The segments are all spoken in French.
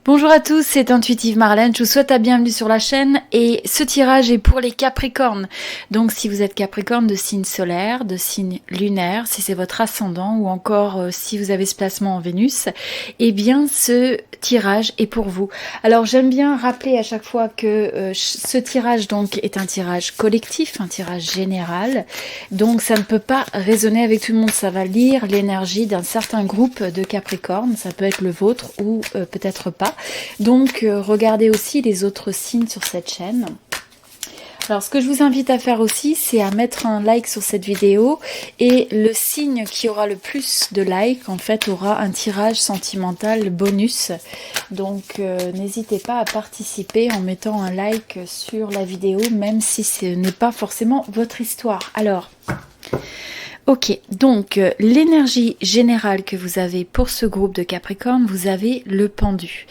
Bonjour à tous, c'est Intuitive Marlène, je vous souhaite la bienvenue sur la chaîne et ce tirage est pour les Capricornes. Donc si vous êtes Capricorne de signe solaire, de signe lunaire, si c'est votre ascendant ou encore si vous avez ce placement en Vénus, eh bien ce tirage est pour vous. Alors j'aime bien rappeler à chaque fois que ce tirage donc est un tirage collectif, un tirage général. Donc ça ne peut pas résonner avec tout le monde, ça va lire l'énergie d'un certain groupe de Capricorne, ça peut être le vôtre ou peut-être pas. Donc regardez aussi les autres signes sur cette chaîne. Alors ce que je vous invite à faire aussi, c'est à mettre un like sur cette vidéo et le signe qui aura le plus de likes en fait aura un tirage sentimental bonus. Donc n'hésitez pas à participer en mettant un like sur la vidéo même si ce n'est pas forcément votre histoire. Alors ok, donc l'énergie générale que vous avez pour ce groupe de Capricorne, vous avez le pendu.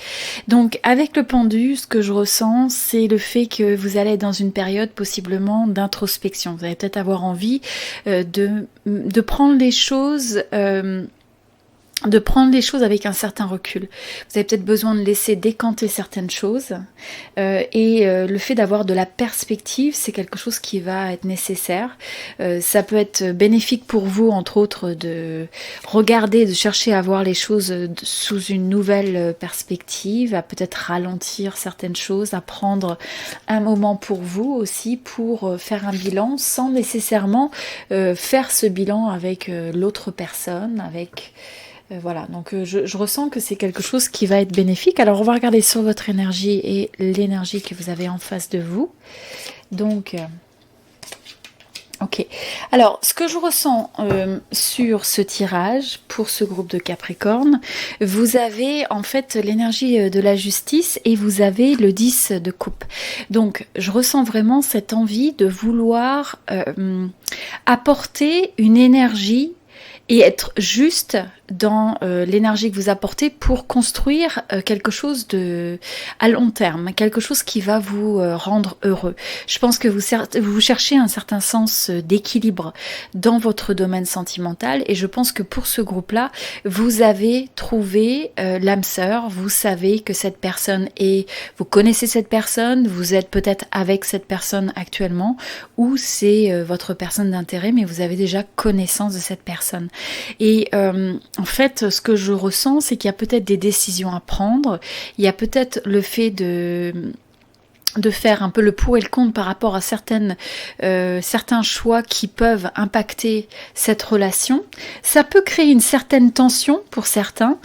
Donc avec le pendu, ce que je ressens, c'est le fait que vous allez être dans une période possiblement d'introspection. Vous allez peut-être avoir envie de prendre les choses... avec un certain recul. Vous avez peut-être besoin de laisser décanter certaines choses le fait d'avoir de la perspective, c'est quelque chose qui va être nécessaire. Ça peut être bénéfique pour vous, entre autres, de regarder, de chercher à voir les choses sous une nouvelle perspective, à peut-être ralentir certaines choses, à prendre un moment pour vous aussi, pour faire un bilan, sans nécessairement faire ce bilan avec l'autre personne, avec... Voilà, donc je ressens que c'est quelque chose qui va être bénéfique. Alors on va regarder sur votre énergie et l'énergie que vous avez en face de vous. Donc, ok. Alors, ce que je ressens sur ce tirage, pour ce groupe de Capricorne, vous avez en fait l'énergie de la justice et vous avez le 10 de coupe. Donc, je ressens vraiment cette envie de vouloir apporter une énergie et être juste dans l'énergie que vous apportez pour construire quelque chose à long terme, quelque chose qui va vous rendre heureux. Je pense que vous cherchez un certain sens d'équilibre dans votre domaine sentimental et je pense que pour ce groupe-là, vous avez trouvé l'âme sœur, vous savez que cette personne vous connaissez cette personne, vous êtes peut-être avec cette personne actuellement ou c'est votre personne d'intérêt mais vous avez déjà connaissance de cette personne. Et en fait, ce que je ressens, c'est qu'il y a peut-être des décisions à prendre. Il y a peut-être le fait de faire un peu le pour et le contre par rapport à certains choix qui peuvent impacter cette relation. Ça peut créer une certaine tension pour certains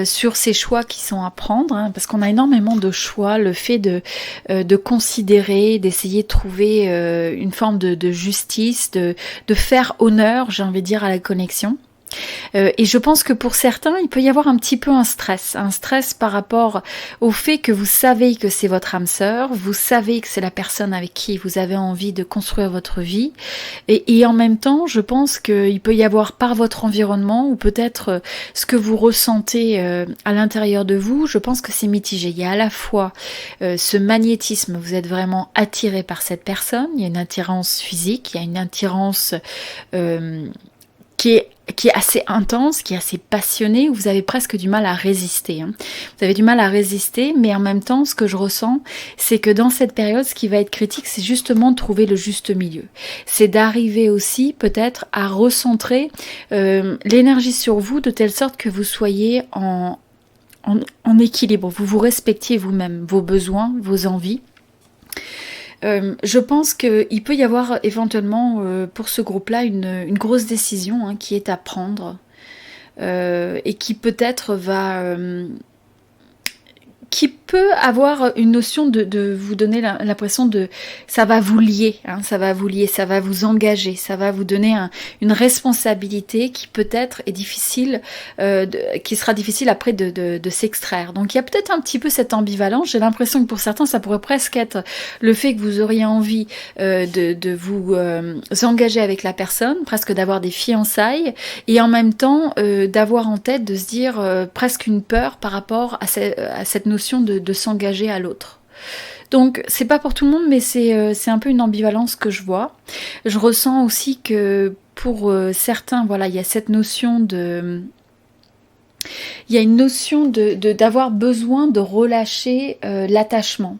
sur ces choix qui sont à prendre, hein, parce qu'on a énormément de choix, le fait de considérer, d'essayer de trouver une forme de justice, de faire honneur, j'ai envie de dire, à la connexion. Et je pense que pour certains, il peut y avoir un petit peu un stress par rapport au fait que vous savez que c'est votre âme sœur, vous savez que c'est la personne avec qui vous avez envie de construire votre vie, et en même temps, je pense qu'il peut y avoir par votre environnement, ou peut-être ce que vous ressentez à l'intérieur de vous, je pense que c'est mitigé. Il y a à la fois ce magnétisme, vous êtes vraiment attiré par cette personne, il y a une attirance physique, il y a une attirance qui est assez intense, qui est assez passionnée, où vous avez presque du mal à résister. Hein. Vous avez du mal à résister, mais en même temps, ce que je ressens, c'est que dans cette période, ce qui va être critique, c'est justement de trouver le juste milieu. C'est d'arriver aussi, peut-être, à recentrer l'énergie sur vous, de telle sorte que vous soyez en équilibre, vous vous respectiez vous-même, vos besoins, vos envies. Je pense qu'il peut y avoir éventuellement pour ce groupe-là une grosse décision hein, qui est à prendre et qui peut-être qui peut avoir une notion de vous donner l'impression de ça va vous lier, hein, ça va vous engager, ça va vous donner une responsabilité qui peut-être est difficile, qui sera difficile après de s'extraire. Donc il y a peut-être un petit peu cette ambivalence. J'ai l'impression que pour certains ça pourrait presque être le fait que vous auriez envie de vous engager avec la personne, presque d'avoir des fiançailles, et en même temps d'avoir en tête de se dire presque une peur par rapport à cette notion de s'engager à l'autre. Donc c'est pas pour tout le monde, mais c'est un peu une ambivalence que je vois. Je ressens aussi que pour certains, voilà, il y a cette notion il y a une notion d'avoir besoin de relâcher l'attachement.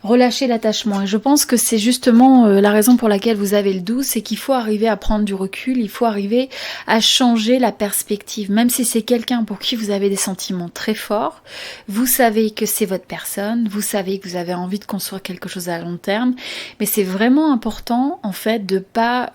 Relâcher l'attachement. Et je pense que c'est justement la raison pour laquelle vous avez le doute, c'est qu'il faut arriver à prendre du recul, il faut arriver à changer la perspective. Même si c'est quelqu'un pour qui vous avez des sentiments très forts, vous savez que c'est votre personne, vous savez que vous avez envie de construire quelque chose à long terme, mais c'est vraiment important en fait de pas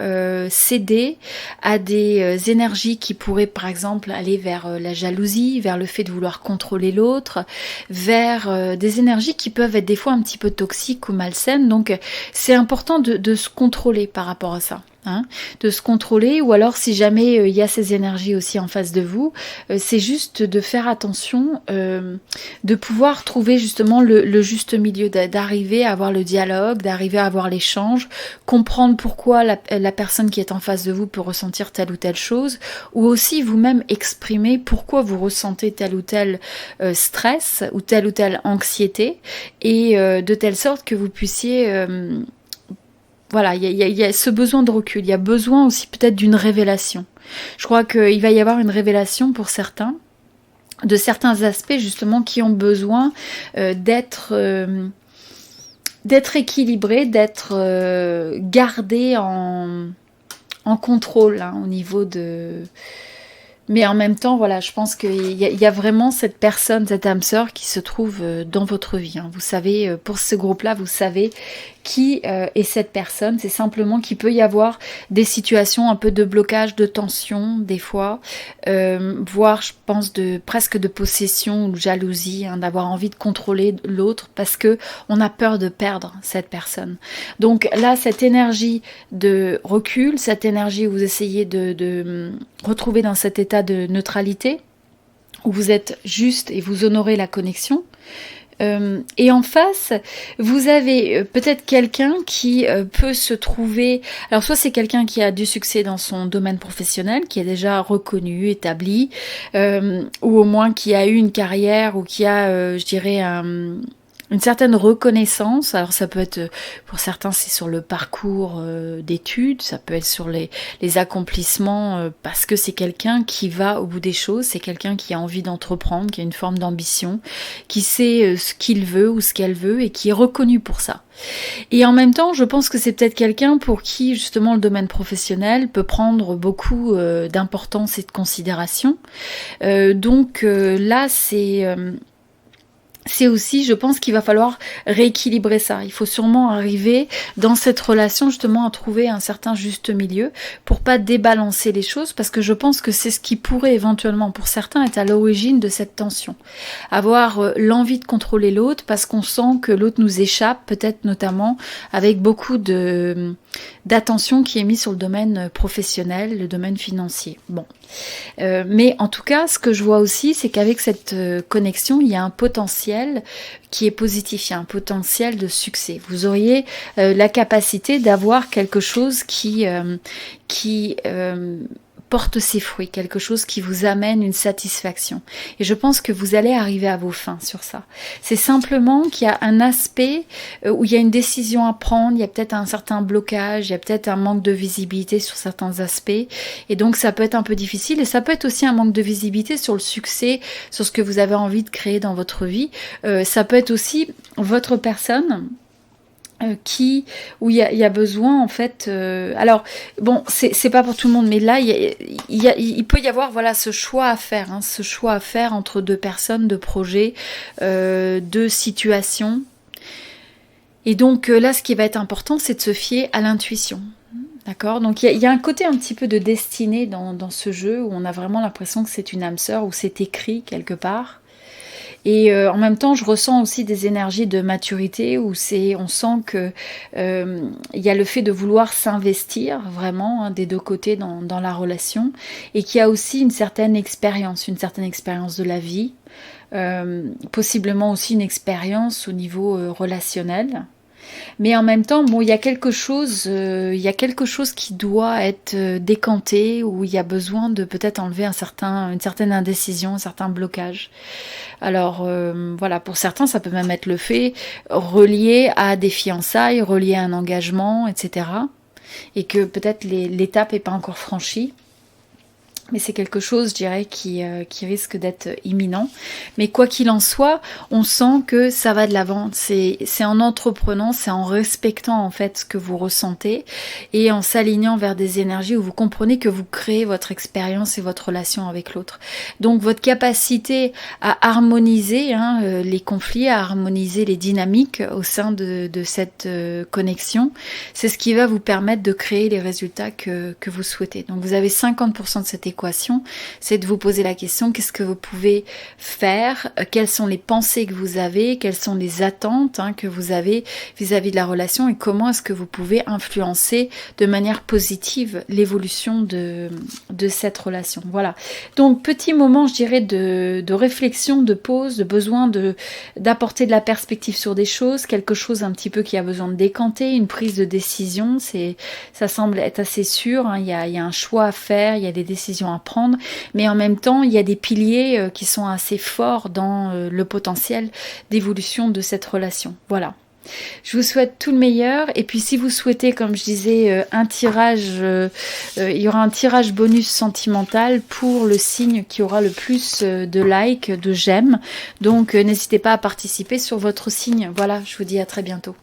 céder à des énergies qui pourraient par exemple aller vers la jalousie, vers le fait de vouloir contrôler l'autre, vers des énergies qui peuvent être des fois un petit peu toxiques ou malsaines. Donc c'est important de se contrôler par rapport à ça. Hein, de se contrôler, ou alors si jamais il y a ces énergies aussi en face de vous, c'est juste de faire attention, de pouvoir trouver justement le juste milieu, d'arriver à avoir le dialogue, d'arriver à avoir l'échange, comprendre pourquoi la personne qui est en face de vous peut ressentir telle ou telle chose, ou aussi vous-même exprimer pourquoi vous ressentez tel ou tel stress ou telle anxiété, et de telle sorte que vous puissiez voilà, il y a ce besoin de recul, il y a besoin aussi peut-être d'une révélation. Je crois qu'il va y avoir une révélation pour certains, de certains aspects justement qui ont besoin d'être équilibrés, d'être gardés en contrôle, hein, au niveau de... Mais en même temps, voilà, je pense qu'il y a vraiment cette personne, cette âme sœur qui se trouve dans votre vie. Hein. Vous savez, pour ce groupe-là, vous savez qui est cette personne. C'est simplement qu'il peut y avoir des situations un peu de blocage, de tension, des fois, voire, je pense, presque de possession ou de jalousie, hein, d'avoir envie de contrôler l'autre parce que on a peur de perdre cette personne. Donc là, cette énergie de recul, cette énergie où vous essayez de retrouver dans cet état de neutralité, où vous êtes juste et vous honorez la connexion. Et en face, vous avez peut-être quelqu'un qui peut se trouver... Alors soit c'est quelqu'un qui a du succès dans son domaine professionnel, qui est déjà reconnu, établi, ou au moins qui a eu une carrière, ou qui a, je dirais, une certaine reconnaissance. Alors ça peut être, pour certains c'est sur le parcours d'études, ça peut être sur les accomplissements, parce que c'est quelqu'un qui va au bout des choses, c'est quelqu'un qui a envie d'entreprendre, qui a une forme d'ambition, qui sait ce qu'il veut ou ce qu'elle veut et qui est reconnu pour ça. Et en même temps, je pense que c'est peut-être quelqu'un pour qui justement le domaine professionnel peut prendre beaucoup d'importance et de considération. Donc là c'est aussi, je pense qu'il va falloir rééquilibrer ça. Il faut sûrement arriver dans cette relation justement à trouver un certain juste milieu pour pas débalancer les choses, parce que je pense que c'est ce qui pourrait éventuellement pour certains être à l'origine de cette tension. Avoir l'envie de contrôler l'autre parce qu'on sent que l'autre nous échappe, peut-être notamment avec beaucoup d'attention qui est mise sur le domaine professionnel, le domaine financier. Bon. Mais en tout cas, ce que je vois aussi, c'est qu'avec cette connexion, il y a un potentiel qui est positif, il y a un potentiel de succès. Vous auriez la capacité d'avoir quelque chose qui porte ses fruits, quelque chose qui vous amène une satisfaction. Et je pense que vous allez arriver à vos fins sur ça. C'est simplement qu'il y a un aspect où il y a une décision à prendre, il y a peut-être un certain blocage, il y a peut-être un manque de visibilité sur certains aspects, et donc ça peut être un peu difficile, et ça peut être aussi un manque de visibilité sur le succès, sur ce que vous avez envie de créer dans votre vie. Ça peut être aussi votre personne où il y a besoin en fait. Alors bon, c'est pas pour tout le monde, mais là il peut y avoir voilà ce choix à faire, hein, ce choix à faire entre deux personnes, deux projets, deux situations. Et donc là, ce qui va être important, c'est de se fier à l'intuition. D'accord, donc il y a un côté un petit peu de destinée dans ce jeu où on a vraiment l'impression que c'est une âme sœur, où c'est écrit quelque part. Et en même temps, je ressens aussi des énergies de maturité où on sent que il y a le fait de vouloir s'investir vraiment, hein, des deux côtés dans la relation, et qu'il y a aussi une certaine expérience de la vie, possiblement aussi une expérience au niveau relationnel. Mais en même temps, bon, il y a quelque chose qui doit être décanté, où il y a besoin de peut-être enlever une certaine indécision, un certain blocage. Alors voilà, pour certains, ça peut même être le fait relié à des fiançailles, relié à un engagement, etc. Et que peut-être l'étape n'est pas encore franchie. Mais c'est quelque chose, je dirais, qui risque d'être imminent. Mais quoi qu'il en soit, on sent que ça va de l'avant. C'est en entreprenant, c'est en respectant en fait ce que vous ressentez et en s'alignant vers des énergies où vous comprenez que vous créez votre expérience et votre relation avec l'autre. Donc votre capacité à harmoniser les conflits, à harmoniser les dynamiques au sein de cette connexion, c'est ce qui va vous permettre de créer les résultats que vous souhaitez. Donc vous avez 50% de cette équation, c'est de vous poser la question, qu'est-ce que vous pouvez faire, quelles sont les pensées que vous avez, quelles sont les attentes que vous avez vis-à-vis de la relation et comment est-ce que vous pouvez influencer de manière positive l'évolution de cette relation. Voilà. Donc petit moment, je dirais, de réflexion, de pause, de besoin d'apporter de la perspective sur des choses, quelque chose un petit peu qui a besoin de décanter, une prise de décision, ça semble être assez sûr, il y a un choix à faire, il y a des décisions à prendre, mais en même temps il y a des piliers qui sont assez forts dans le potentiel d'évolution de cette relation. Voilà. Je vous souhaite tout le meilleur et puis si vous souhaitez, comme je disais, un tirage, il y aura un tirage bonus sentimental pour le signe qui aura le plus de likes, de j'aime, donc n'hésitez pas à participer sur votre signe. Voilà, je vous dis à très bientôt.